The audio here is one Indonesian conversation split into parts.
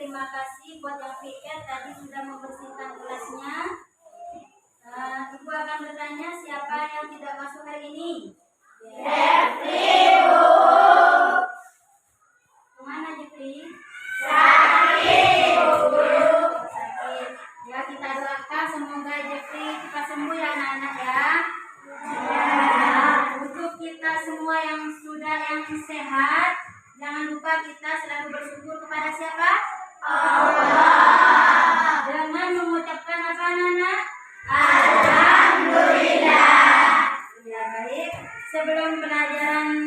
terima kasih buat yang PR tadi sudah membersihkan kelasnya. Ibu akan bertanya siapa yang tidak masuk hari ini? Jeffrey, Bu. Kemana Jeffrey? Sakit, Bu. Sakit. Ya, kita doakan semoga Jeffrey cepat sembuh ya anak-anak ya. Untuk kita semua yang sehat, jangan lupa kita selalu bersyukur kepada siapa? Allah. Dengan mengucapkan apa anak-anak? Alhamdulillah. Ya baik. Sebelum pelajaran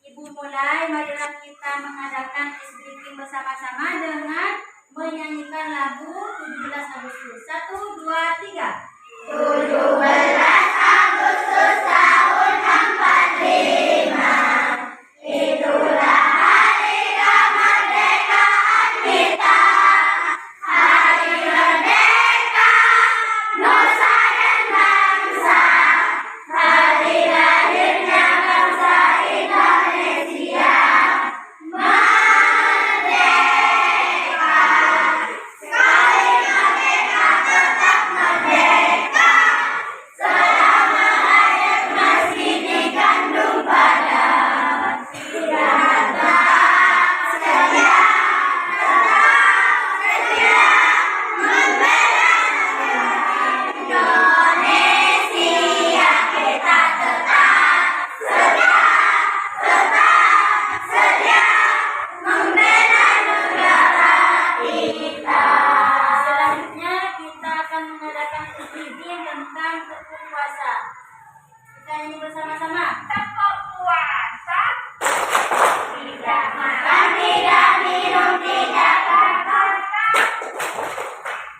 Ibu mulai, marilah kita mengadakan ice breaking bersama-sama dengan menyanyikan lagu 17 Agustus. 1, 2, 3. 17 Agustus tahun 45. Itulah hari kemerdekaan kita. Hari merdeka, nusa dan bangsa. Hari lahirnya bangsa Indonesia. Merdeka. Sekali merdeka tetap merdeka. Selama hayat masih dikandung badan. Tiada setia, tetap setia membela Indonesia. Kita tetap setia membela negara kita. Selanjutnya kita akan mengadakan ice breaking tentang tepuk puasa. Kita nyanyi bersama-sama. Tepuk puasa. Tidak makan, tidak minum, tidak berkata.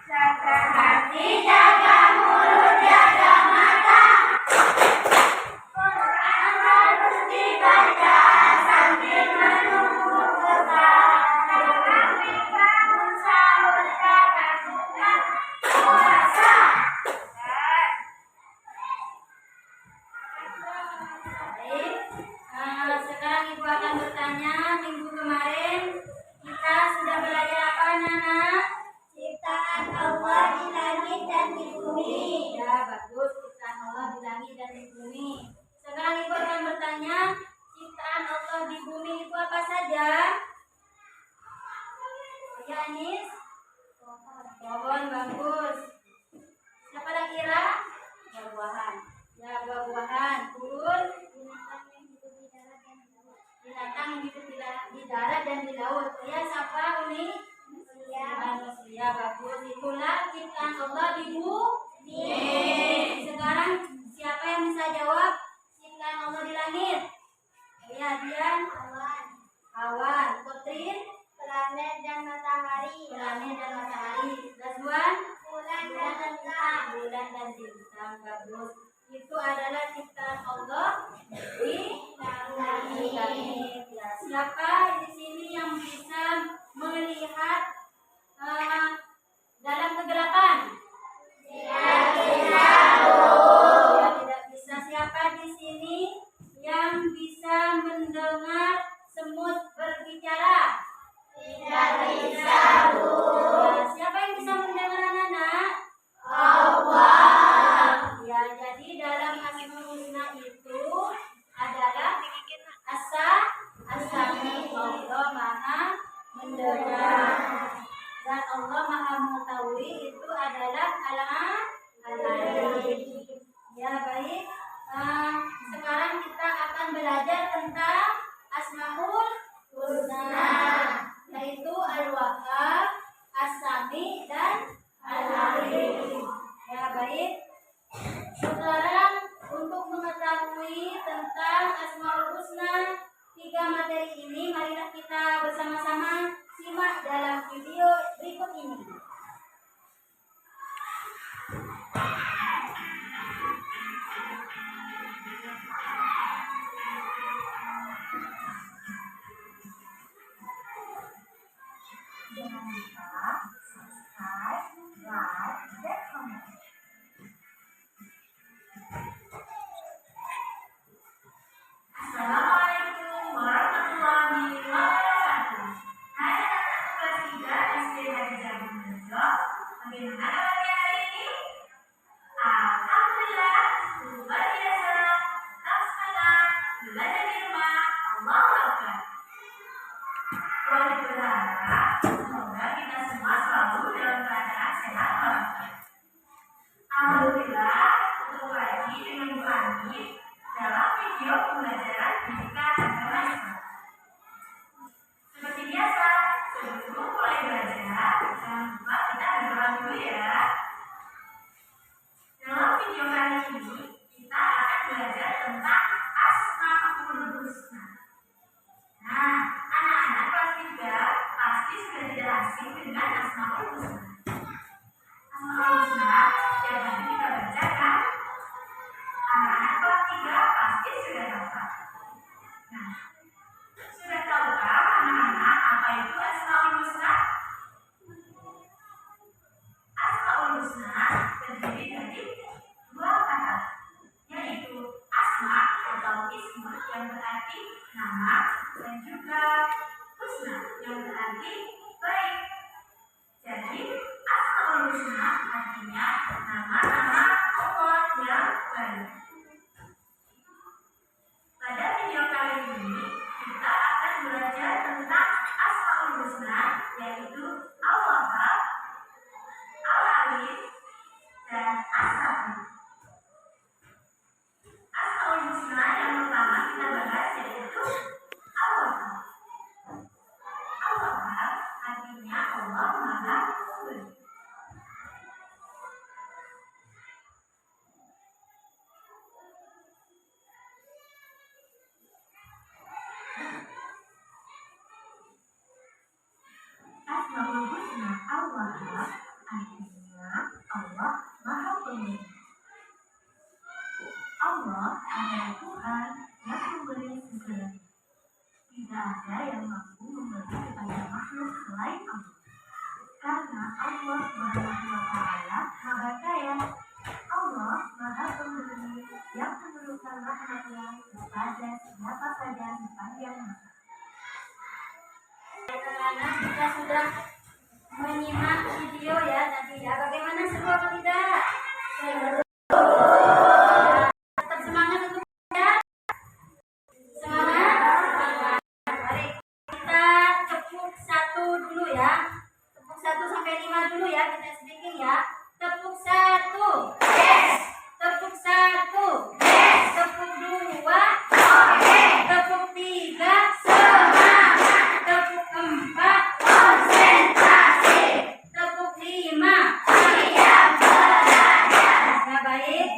Jaga hati, jaga mulut, jaga mata. Quran harus dibaca sambil menunggu berkah. Kami bangun sahur karena bulan puasa. Baik. Sekarang Ibu akan bertanya, minggu kemarin kita sudah belajar apa anak-anak? Ciptaan Allah di langit dan di bumi. Ya, bagus. Ciptaan Allah di langit dan di bumi. Sekarang Ibu akan bertanya, ciptaan Allah di bumi itu apa saja? Ya, Anis? Pohon, bagus. Siapa lagi kira? Buah-buahan. Ya, buah-buahan. Turun. Binatang yang hidup di darat dan di laut. Ya, siapa Uni? Manusia, bagus. Itulah ciptaan Allah di bumi. Sekarang siapa yang bisa jawab ciptaan Allah di langit? Ya, Dian. Awan. Putrin. Planet dan matahari. Planet dan matahari. Razwan. Bulan dan bintang. Bulan dan bintang, bagus. Itu adalah ciptaan Allah di langit. Ya, siapa di sini yang bisa melihat dalam kegelapan? Tidak bisa, Bu. Ya, tidak bisa. Siapa di sini yang bisa mendengar semut berbicara? Tidak bisa, Bu. Ya, siapa yang bisa mendengar anak-anak? Allah. Ya, jadi dalam Asmaul Husna itu adalah As-Sami, Allah Maha mendengar, dan Allah Maha mengetahui itu adalah Al-Alim. Ya, baik. Sekarang kita akan belajar tentang Asmaul Husna, yaitu Al-Wahhab, As-Sami, dan Al-Alim. Ya, baik. Sekarang untuk mengetahui tentang Asmaul Husna 3 materi ini, marilah kita bersama-sama simak dalam video berikut ini. Jangan lupa subscribe, like, dan komen. Assalamualaikum warahmatullahi wabarakatuh. Hai anak-anak kelas 3 SD Negeri Jagorejo. Bagaimana kabarnya hari ini? Alhamdulillah, luar biasa. Tetap semangat, belajar di rumah. Allahu Akbar. Wali berharap semoga kita semua selalu dalam keadaan sehat walafiat. Alhamdulillah, ketemu lagi dengan Bu Ani dalam video pembelajaran pendidikan agama Islam. Seperti biasa, sebelum mulai belajar, jangan lupa kita berdoa dulu ya. Dalam video kali ini, kita akan belajar tentang Asmaul Husna. Nah, anak-anak kelas 3 pasti sudah tidak asing dengan Asmaul Husna. Asmaul Husna yang tadi kita bacakan, anak-anak kelas 3 pasti sudah hafal. Nah, sudah tahukah anak-anak apa itu Asmaul Husna? Asmaul Husna terdiri dari dua kata, yaitu asma atau ismu yang berarti nama dan juga husna yang berarti baik. Jadi Asmaul Husna artinya nama-nama Allah yang baik. Pada video kali ini kita akan belajar tentang Asmaul Husna, yaitu Al-Wahhab, Al-Alim, dan As-Sami. Asmaul Husna yang pertama kita bahas yaitu Al-Wahhab. Al-Wahhab artinya Allah Maha Pemberi. Asmaul Husna Al-Wahhab artinya Allah Maha Pemberi. Allah adalah Tuhan yang memberi segalanya. Tidak ada yang mampu memberi kepada makhluk selain Allah. Karena Allah Subhanahu wa Ta'ala Maha Kaya. Allah Maha Pemberi yang memerlukan rahmatnya kepada siapa saja sepanjang masa. Anak-anak kita sudah menyimak video ya tadi ya. Bagaimana seru atau tidak? Seru. Tetap semangat untuk ya. Semangat. Mari kita tepuk 1 dulu ya. Tepuk 1 sampai 5 dulu ya. Kita sedikit ya. Tepuk 1. Yes. Tepuk 1. Yes. Tepuk 2. Oke. Tepuk 3. Semangat. Tepuk 4. Konsentrasi. Tepuk 5. Siap belajar. Ya baik.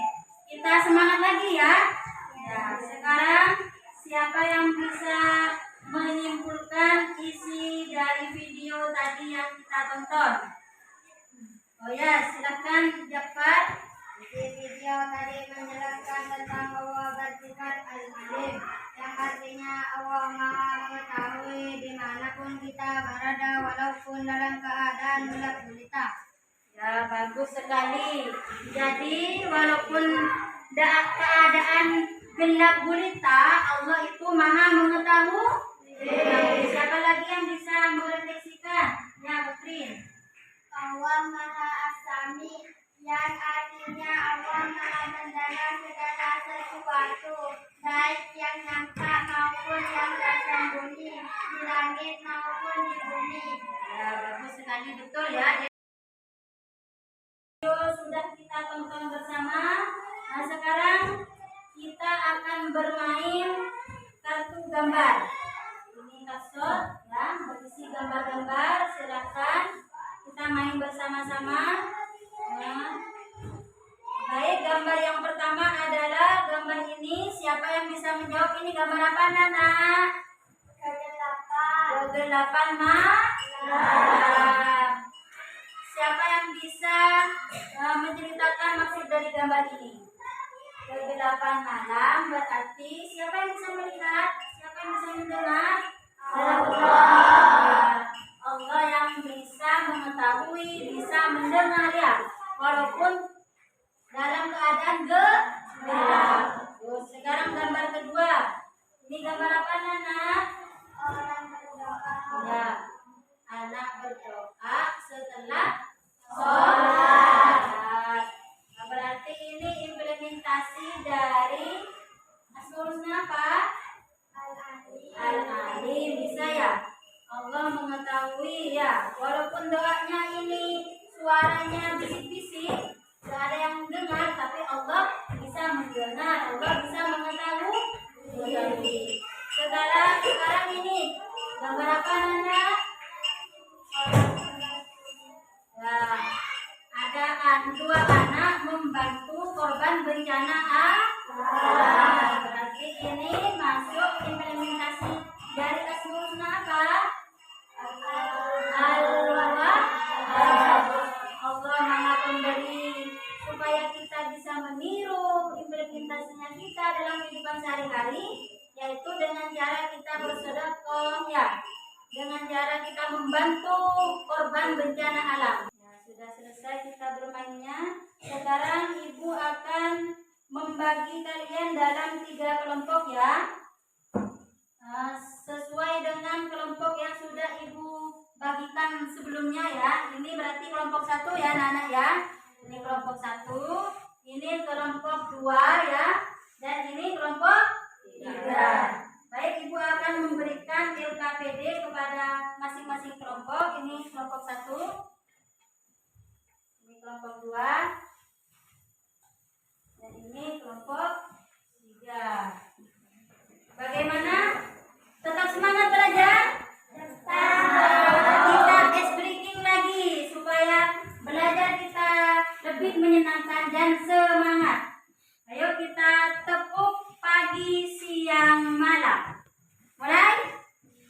Kita semangat lagi ya. Ya, sekarang siapa yang bisa menyimpulkan isi dari video tadi yang kita tonton? Oh ya, silakan Jafar. Di video tadi menjelaskan tentang Allah bersifat Al-Alim, yang artinya Allah Maha mengetahui dimanapun kita berada walaupun dalam keadaan gelap gulita. Ya, bagus sekali. Jadi, walaupun keadaan gelap gulita, Allah itu Maha mengetahui. Siapa lagi yang bisa merefleksikan? Ya, Putri. Allah Maha As-Sami, yang artinya Allah Maha mendengar segala sesuatu, baik yang nampak maupun yang tersembunyi, di langit maupun di bumi. Ya, bagus sekali, betul ya. Video sudah kita tonton bersama. Nah, sekarang kita akan bermain kartu gambar. Ini kartu ya, berisi gambar-gambar. Silakan kita main bersama-sama. Nah, baik, gambar yang pertama adalah gambar ini. Siapa yang bisa menjawab ini gambar apa, Nana? Kegelapan malam. Siapa yang bisa menceritakan maksud dari gambar ini? Kegelapan malam berarti siapa yang bisa melihat? Siapa yang bisa mendengar? Allah. Allah yang bisa mengetahui, bisa mendengar ya. Walaupun dalam keadaan gelap. Sekarang gambar kedua. Ini gambar apa, Nana? Orang berdoa. Ya. anak berdoa setelah sholat. Nah, berarti ini implementasi dari Asmaul Husna apa? Al-Alim. Bisa ya? Allah mengetahui ya. Walaupun doanya ini suaranya bisik-bisik, tidak ada yang dengar, tapi Allah bisa mendengar, Allah bisa mengetahui. Sekarang ini gambar apa anak? Nah, ada dua anak membantu korban bencana alam. Berarti ini masuk implementasi dari Asmaul Husna apa? Allah Maha Pemberi, supaya kita bisa meniru implementasinya kita dalam kehidupan sehari-hari, yaitu dengan cara kita bersedekah ya, dengan cara kita membantu korban bencana alam. Ya, sudah selesai kita bermainnya. Sekarang ibu akan membagi kalian dalam 3 kelompok ya. Sesuai dengan kelompok yang sudah ibu bagikan sebelumnya ya. Ini berarti kelompok 1 ya anak-anak ya. Ini kelompok 1, ini kelompok 2 ya, dan ini kelompok 3. Baik, ibu akan memberikan LKPD kepada masing-masing kelompok. Ini kelompok 1, ini kelompok 2, dan ini kelompok 3. Bagaimana? Tetap semangat belajar? Kita ice breaking lagi supaya belajar kita lebih menyenangkan dan semangat. Ayo kita tepuk pagi, siang, malam. Mulai?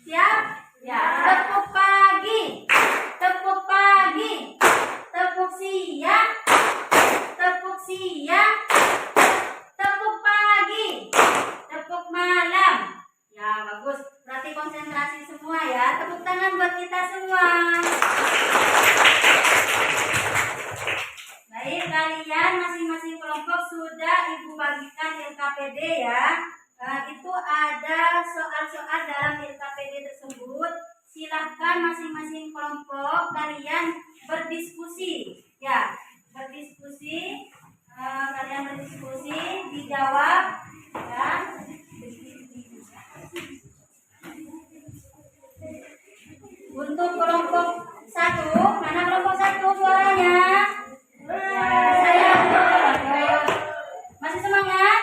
Siap? Ya. Tepuk pagi, tepuk pagi, tepuk siang, tepuk siang, tepuk pagi, tepuk malam. Ya, bagus. Berarti konsentrasi semua ya. Tepuk tangan buat kita semua. Baik, kalian masing-masing kelompok sudah ibu bagikan LKPD ya. Itu ada soal-soal dalam LKPD tersebut. Silahkan masing-masing kelompok kalian berdiskusi ya. Berdiskusi, kalian berdiskusi, dijawab ya. Untuk kelompok 1, mana kelompok 1 suaranya? Ya, saya masih semangat?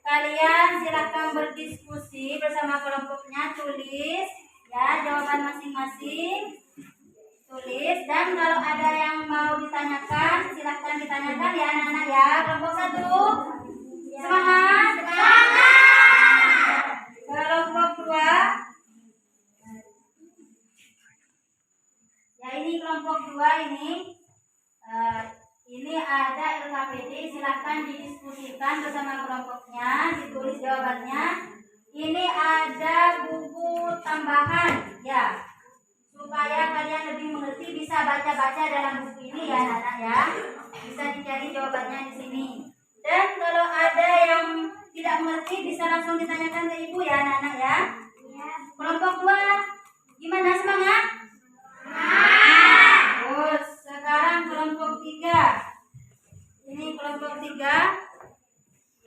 Kalian silakan berdiskusi bersama kelompoknya, tulis ya jawaban masing-masing, tulis, dan kalau ada yang mau ditanyakan silakan ditanyakan ya anak-anak ya. Kelompok 1 semangat? Kelompok 2 ya, ini kelompok 2 ini ada LKPD, silahkan didiskusikan bersama kelompoknya, ditulis jawabannya. Ini ada buku tambahan ya, supaya kalian lebih mengerti, bisa baca-baca dalam buku ini ya anak-anak ya. Bisa dicari jawabannya di sini. Dan kalau ada yang tidak mengerti bisa langsung ditanyakan ke ibu ya anak-anak ya. Kelompok 2 gimana, semangat? Terus sekarang kelompok 3. Ini kelompok 3.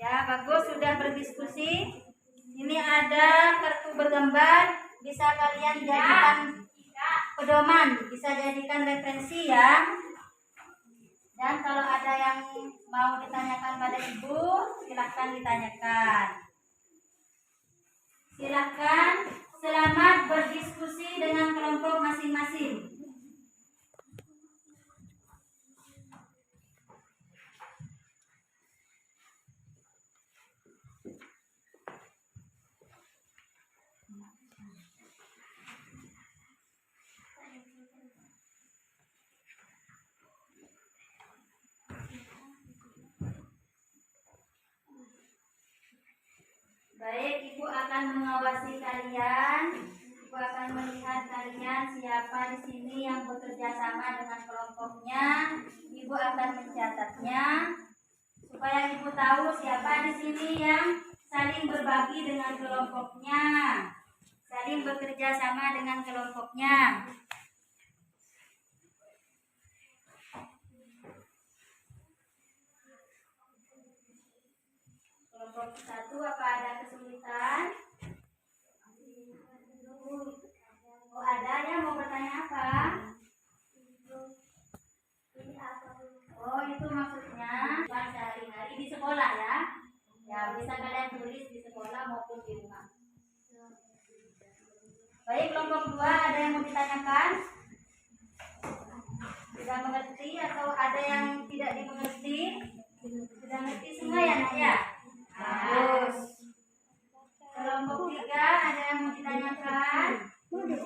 Ya, bagus, sudah berdiskusi. Ini ada kartu bergambar, bisa kalian jadikan pedoman, bisa jadikan referensi ya. Dan kalau ada yang mau ditanyakan pada ibu, silahkan ditanyakan. Silahkan, selamat berdiskusi dengan kelompok masing-masing. Baik, ibu akan mengawasi kalian. Ibu akan melihat kalian siapa di sini yang bekerja sama dengan kelompoknya. Ibu akan mencatatnya supaya ibu tahu siapa di sini yang saling berbagi dengan kelompoknya. saling bekerja sama dengan kelompoknya. Kelompok 1 apa ada kesulitan? Oh, ada yang mau bertanya apa? Oh, itu maksudnya pas sehari-hari di sekolah ya. Ya, bisa kalian tulis di sekolah maupun di rumah. Baik, kelompok 2 ada yang mau ditanyakan? Sudah mengerti atau ada yang tidak dimengerti? Sudah mengerti semua ya, Nak ya? Bagus. Kelompok 3 ada yang mau ditanyakan? Oh, ini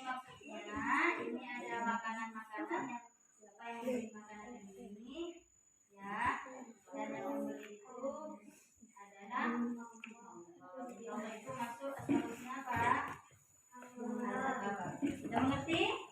maksudnya ini ada makanan-makanan yang siapa yang beli makanan ini ya, dan yang membeli itu adalah Allah. Itu masuk asal-usulnya apa? Sudah mengerti?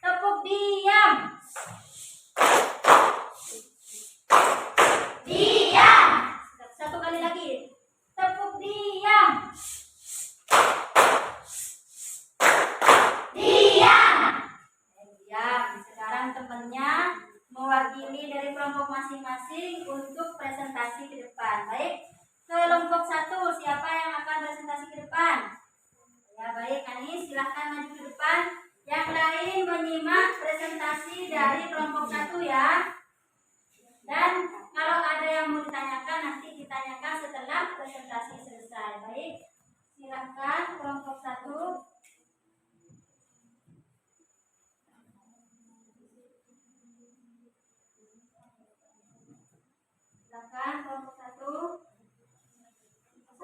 Tepuk diam. Diam. Satu kali lagi. Tepuk diam. Diam. Diam. Sekarang temannya mewakili dari kelompok masing-masing untuk presentasi ke depan. Baik. Kelompok 1 siapa yang akan presentasi ke depan? Ya baik, Anis silahkan maju ke depan. Yang lain menyimak presentasi dari kelompok 1 ya. Dan kalau ada yang mau ditanyakan nanti ditanyakan setelah presentasi selesai. Baik, silahkan kelompok 1. Silakan kelompok 1.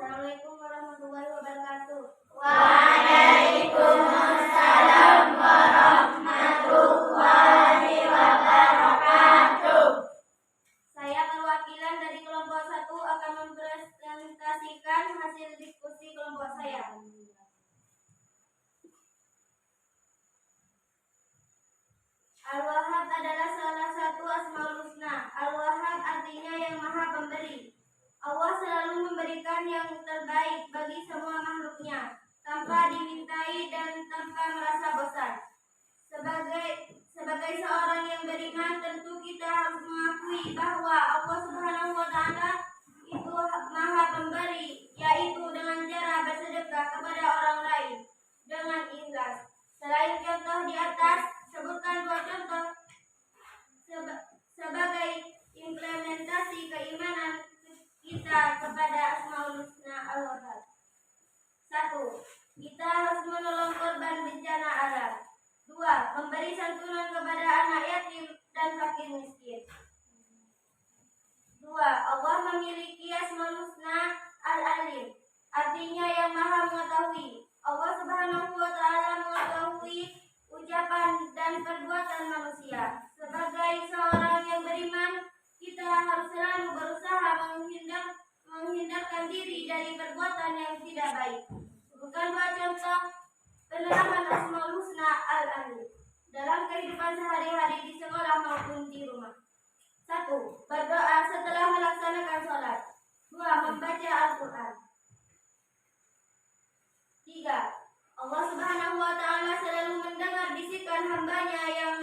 Assalamualaikum warahmatullahi wabarakatuh. Waalaikumsalam warahmatullahi wabarakatuh. Saya perwakilan dari kelompok 1 akan mempresentasikan hasil diskusi kelompok saya. Al-Wahhab adalah salah satu Asmaul Husna. Al-Wahhab artinya yang maha pemberi. Allah selalu memberikan yang terbaik bagi semua makhluknya, tanpa dimintai dan tanpa merasa bosan. Sebagai seorang yang beriman, tentu kita harus mengakui bahwa Allah Subhanahu wa Ta'ala itu maha pemberi, yaitu dengan cara bersedekah kepada orang lain dengan ikhlas. Selain contoh di atas, sebutkan 2 contoh sebagai implementasi keimanan kita kepada Asmaul Husna Al-Wahhab. 1. Kita harus menolong korban bencana alam. 2. Memberi santunan kepada anak yatim dan fakir miskin. 2. Allah memiliki Asmaul Husna Al-Alim, artinya yang maha mengetahui. Allah Subhanahu wa Ta'ala mengetahui ucapan dan perbuatan manusia. Sebagai seorang yang beriman, kita harus selalu berusaha menghindarkan diri dari perbuatan yang tidak baik. Bukan 2 contoh penerapan Asmaul Husna Al-Alim dalam kehidupan sehari-hari di sekolah maupun di rumah. 1. Berdoa setelah melaksanakan sholat. 2. Membaca Al-Quran. 3. Allah Subhanahu wa Ta'ala selalu mendengar bisikan hambanya yang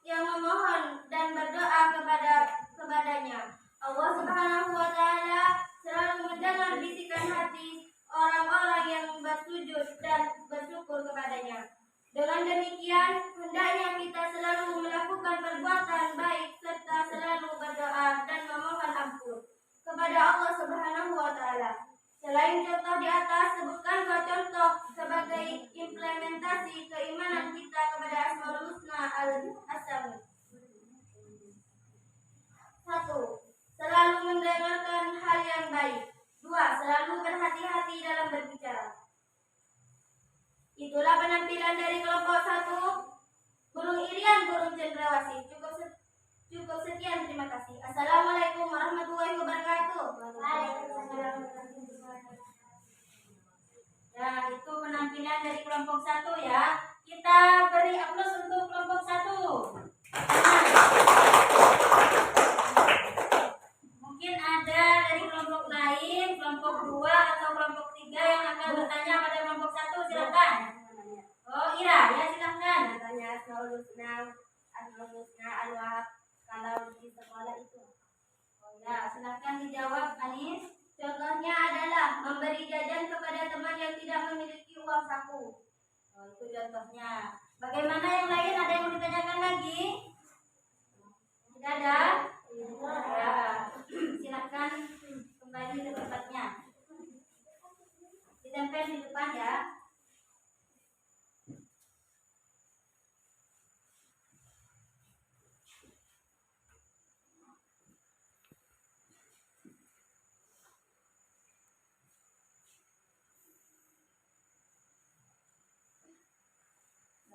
memohon dan berdoa kepadanya. Allah Subhanahu wa Ta'ala selalu mendengar bisikan hati orang-orang yang bersujud dan bersyukur kepadanya. Dengan demikian, hendaknya kita selalu melakukan perbuatan baik serta selalu berdoa dan memohon ampun kepada Allah Subhanahu wa Ta'ala. Selain contoh di atas, sebutkan 2 contoh sebagai implementasi keimanan kita kepada Asmaul Husna Al-Asami. 1. Selalu mendengarkan hal yang baik. 2. Selalu berhati-hati dalam berbicara. Itulah penampilan dari kelompok 1. Burung Irian, burung cendrawasih. Cukup sekian, terima kasih. Assalamualaikum warahmatullahi wabarakatuh. Waalaikumsalam. Ya, itu penampilan dari kelompok 1 ya. Kita beri aplaus untuk kelompok 1. Mungkin ada dari kelompok lain, kelompok 2 atau kelompok 3 yang akan bertanya pada kelompok 1. Silakan. Oh, Ira, ya silakan. Tanya Asmaul Husna Al-Wahab kalau di sekolah itu. Oh ya, silakan dijawab Anis. Contohnya adalah memberi jajan kepada teman yang tidak memiliki uang saku. Oh, itu contohnya. Bagaimana yang lain? Ada yang mau ditanyakan lagi? Tidak ada? Ya. Silakan kembali ke tempatnya. Ditempel di depan ya.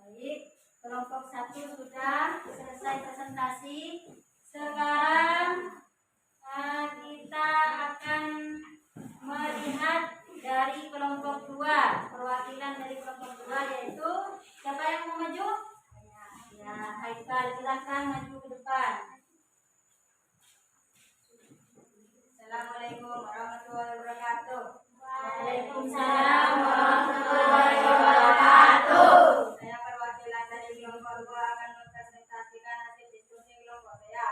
Baik, kelompok 1 sudah selesai presentasi. Sekarang kita akan melihat dari kelompok 2, perwakilan dari kelompok 2 yaitu siapa yang mau maju? Ya, Haikal, silakan maju ke depan. Assalamualaikum warahmatullahi wabarakatuh. Waalaikumsalam warahmatullahi wabarakatuh. Saya perwakilan dari kelompok 2 akan mempresentasikan hasil diskusi kelompok saya.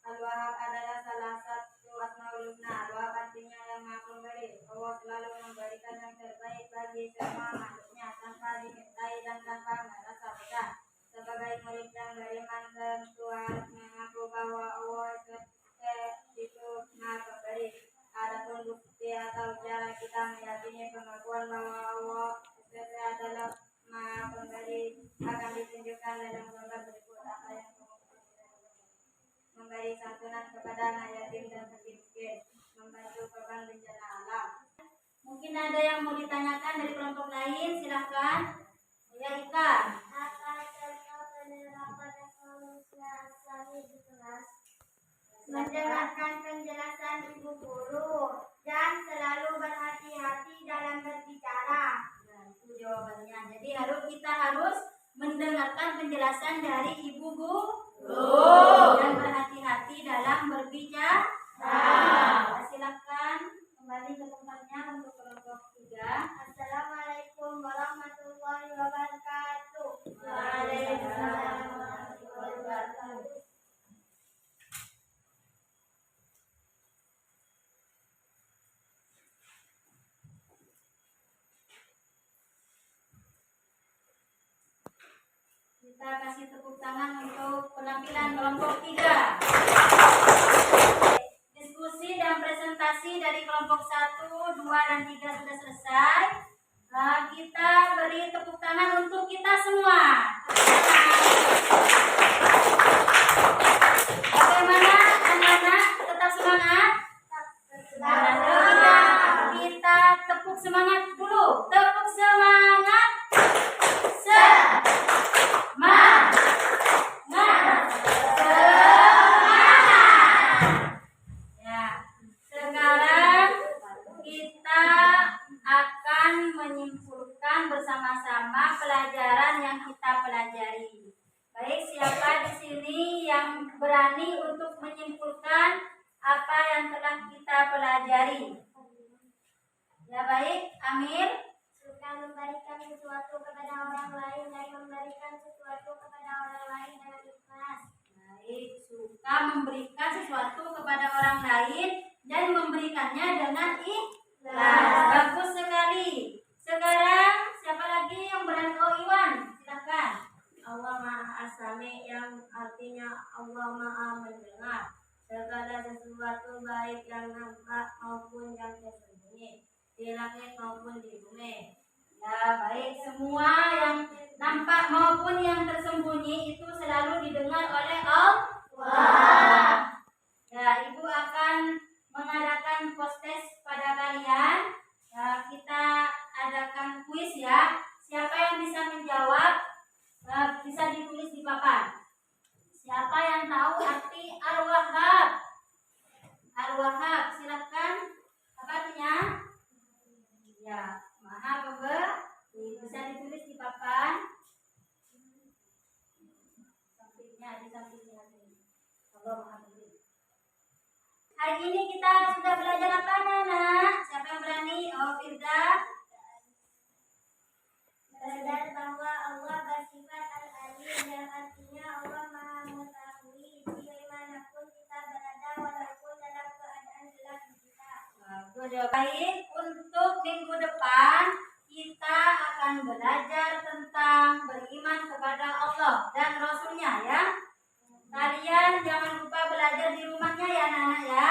Al-Wahab adalah salah satu Asmaul Husna. Al-Wahab artinya yang Maha Pemberi. Allah selalu memberikan yang terbaik bagi semua makhluknya tanpa dimintai dan tanpa merasa berat. Sebagai murid yang beriman tentu harus mengaku bahwa Allah itu Maha Pemberi. Adapun bukti atau cara kita meyakini pengakuan bahwa Allah adalah Maha Pemberi akan ditunjukkan dalam gambar berikut. Apa yang memberi santunan kepada anak yatim dan fakir miskin, membantu korban bencana alam. Mungkin ada yang mau ditanyakan dari kelompok lain, silahkan. Ya, Ika. Apa contoh penerapan Asmaul Asami di kelas? Mendengarkan penjelasan ibu guru dan selalu berhati-hati dalam berbicara. Nah, itu jawabannya. Jadi kita harus mendengarkan penjelasan dari ibu guru dan berhati-hati dalam berbicara. Silakan kembali ke tempatnya untuk kelompok 3. Assalamualaikum warahmatullahi wabarakatuh. Waalaikumsalam warahmatullahi wabarakatuh. Kita kasih tepuk tangan untuk penampilan kelompok 3. Diskusi dan presentasi dari kelompok 1, 2, dan 3 sudah selesai. Kita beri tepuk tangan untuk kita semua. Bagaimana anak-anak? Tetap semangat? Kita tepuk semangat dulu. Tepuk semangat. Ya, sekarang kita akan menyimpulkan bersama-sama pelajaran yang kita pelajari. Baik, siapa di sini yang berani untuk menyimpulkan apa yang telah kita pelajari? Ya baik, Amir. Suka memberikan sesuatu kepada orang lain dan memberikan sesuatu kepada orang lain dengan ikhlas. Baik, suka memberikan sesuatu kepada orang lain dan memberikannya dengan ikhlas. Bagus sekali. Sekarang siapa lagi yang berani? Oh, Iwan, silakan. Allah Maha As-Sami yang artinya Allah Maha mendengar segala sesuatu baik yang nampak maupun yang tersembunyi di langit maupun di bumi. Ya baik, semua yang nampak maupun yang tersembunyi itu selalu didengar oleh Allah. Ya, Ibu akan mengadakan post-test pada kalian. Ya, kita adakan kuis ya. Siapa yang bisa menjawab bisa ditulis di papan. Siapa yang tahu Al-Wahhab. Silakan. Apa artinya? Ya, Maha Pemberi. Bisa ditulis di papan. Sampingnya, di sampingnya. Allah Maha Pemberi. Hari ini kita sudah belajar apa, Nana? Siapa yang berani? Oh, Firda. Belajar bahwa Allah bersifat Al-Alim yang artinya Allah Maha Mengetahui dimanapun kita berada walaupun dalam keadaan gelap gulita. Bagus, baik. Untuk minggu depan kita akan belajar tentang beriman kepada Allah dan Rasulnya ya. Kalian jangan lupa belajar di rumahnya ya, Nana ya.